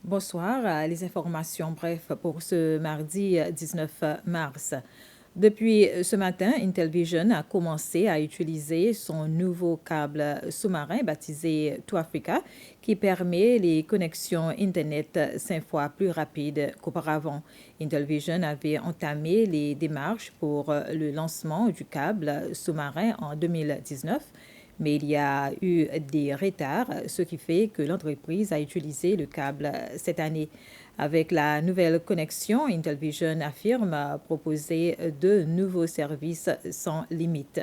Bonsoir. Les informations, bref, pour ce mardi 19 mars. Depuis ce matin, Intelvision a commencé à utiliser son nouveau câble sous-marin baptisé To Africa qui permet les connexions Internet 5 fois plus rapides qu'auparavant. Intelvision avait entamé les démarches pour le lancement du câble sous-marin en 2019. Mais il y a eu des retards, ce qui fait que l'entreprise a utilisé le câble cette année. Avec la nouvelle connexion, Intelvision affirme proposer de nouveaux services sans limite.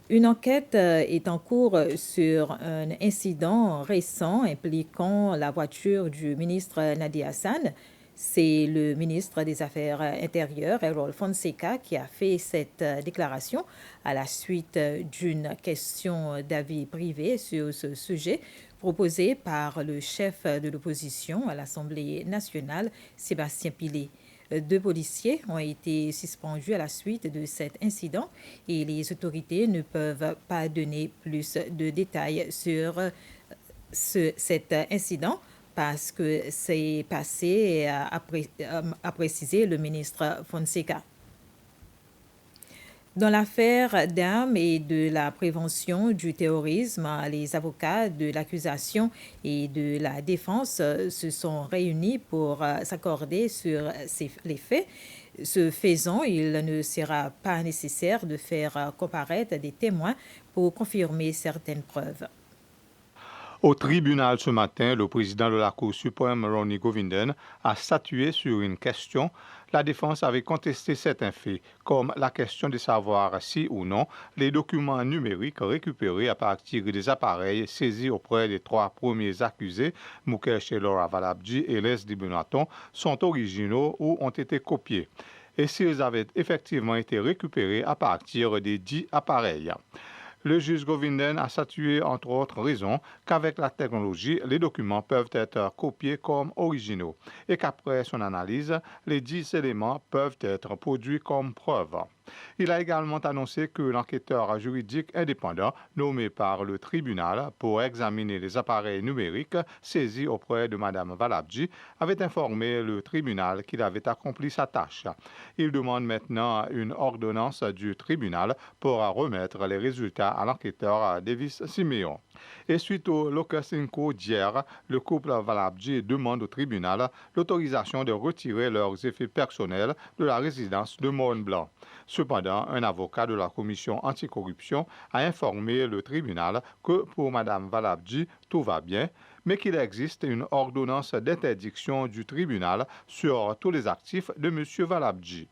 Une enquête est en cours sur un incident récent impliquant la voiture du ministre Nadi Hassan. C'est le ministre des Affaires intérieures, Harold Fonseca, qui a fait cette déclaration à la suite d'une question d'avis privé sur ce sujet proposée par le chef de l'opposition à l'Assemblée nationale, Sébastien Pillet. 2 policiers ont été suspendus à la suite de cet incident et les autorités ne peuvent pas donner plus de détails sur cet incident parce que c'est passé, a précisé le ministre Fonseca. Dans l'affaire d'armes et de la prévention du terrorisme, les avocats de l'accusation et de la défense se sont réunis pour s'accorder sur les faits. Ce faisant, il ne sera pas nécessaire de faire comparaître des témoins pour confirmer certaines preuves. Au tribunal ce matin, le président de la Cour suprême, Ronnie Govinden, a statué sur une question. La défense avait contesté certains faits, comme la question de savoir si ou non les documents numériques récupérés à partir des appareils saisis auprès des 3 premiers accusés, Mukesh et Laura Valabji et Leslie Benaton, sont originaux ou ont été copiés, et s'ils avaient effectivement été récupérés à partir des 10 appareils. Le juge Govinden a statué, entre autres raisons, qu'avec la technologie, les documents peuvent être copiés comme originaux et qu'après son analyse, les 10 éléments peuvent être produits comme preuve. Il a également annoncé que l'enquêteur juridique indépendant nommé par le tribunal pour examiner les appareils numériques saisis auprès de Mme Valabji avait informé le tribunal qu'il avait accompli sa tâche. Il demande maintenant une ordonnance du tribunal pour remettre les résultats à l'enquêteur Davis Simeon. Et suite au Locasinco d'hier, le couple Valabji demande au tribunal l'autorisation de retirer leurs effets personnels de la résidence de Mont-Blanc. Cependant, un avocat de la commission anticorruption a informé le tribunal que pour Mme Valabji, tout va bien, mais qu'il existe une ordonnance d'interdiction du tribunal sur tous les actifs de M. Valabji.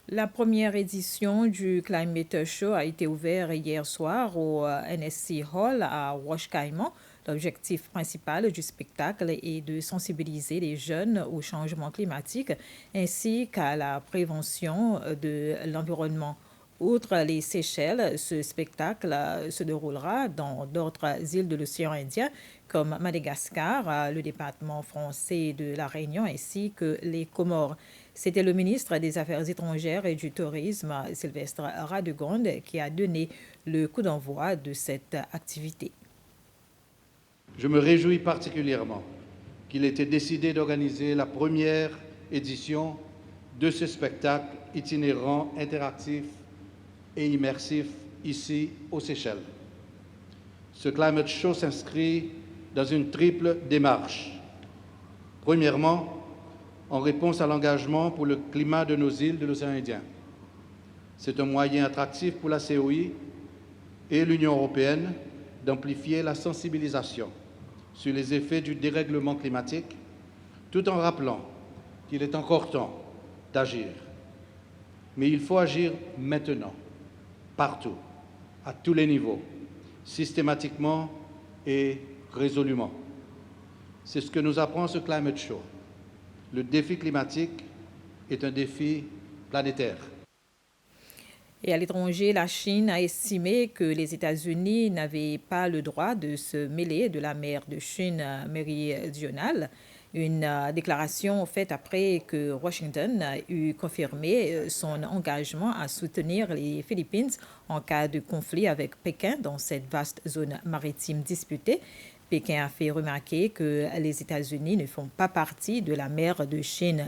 La première édition du Climate Show a été ouverte hier soir au NSC Hall à Roche Caïman. L'objectif principal du spectacle est de sensibiliser les jeunes au changement climatique ainsi qu'à la prévention de l'environnement. Outre les Seychelles, ce spectacle se déroulera dans d'autres îles de l'océan Indien comme Madagascar, le département français de la Réunion ainsi que les Comores. C'était le ministre des Affaires étrangères et du Tourisme, Sylvestre Radegonde, qui a donné le coup d'envoi de cette activité. Je me réjouis particulièrement qu'il ait été décidé d'organiser la première édition de ce spectacle itinérant, interactif et immersif ici aux Seychelles. Ce Climate Show s'inscrit dans une triple démarche. Premièrement, en réponse à l'engagement pour le climat de nos îles de l'océan Indien. C'est un moyen attractif pour la COI et l'Union européenne d'amplifier la sensibilisation sur les effets du dérèglement climatique, tout en rappelant qu'il est encore temps d'agir. Mais il faut agir maintenant, partout, à tous les niveaux, systématiquement et résolument. C'est ce que nous apprend ce Climate Show. Le défi climatique est un défi planétaire. Et à l'étranger, la Chine a estimé que les États-Unis n'avaient pas le droit de se mêler de la mer de Chine méridionale. Une déclaration faite après que Washington eut confirmé son engagement à soutenir les Philippines en cas de conflit avec Pékin dans cette vaste zone maritime disputée. Pékin a fait remarquer que les États-Unis ne font pas partie de la mer de Chine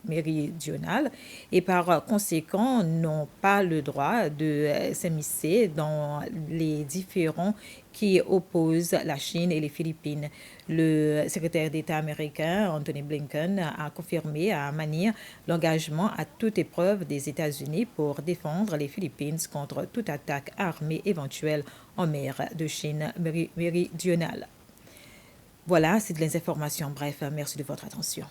méridionale et par conséquent n'ont pas le droit de s'immiscer dans les différends qui opposent la Chine et les Philippines. Le secrétaire d'État américain Anthony Blinken a confirmé à Manille l'engagement à toute épreuve des États-Unis pour défendre les Philippines contre toute attaque armée éventuelle en mer de Chine méridionale. Voilà, c'est de les informations. Bref, merci de votre attention.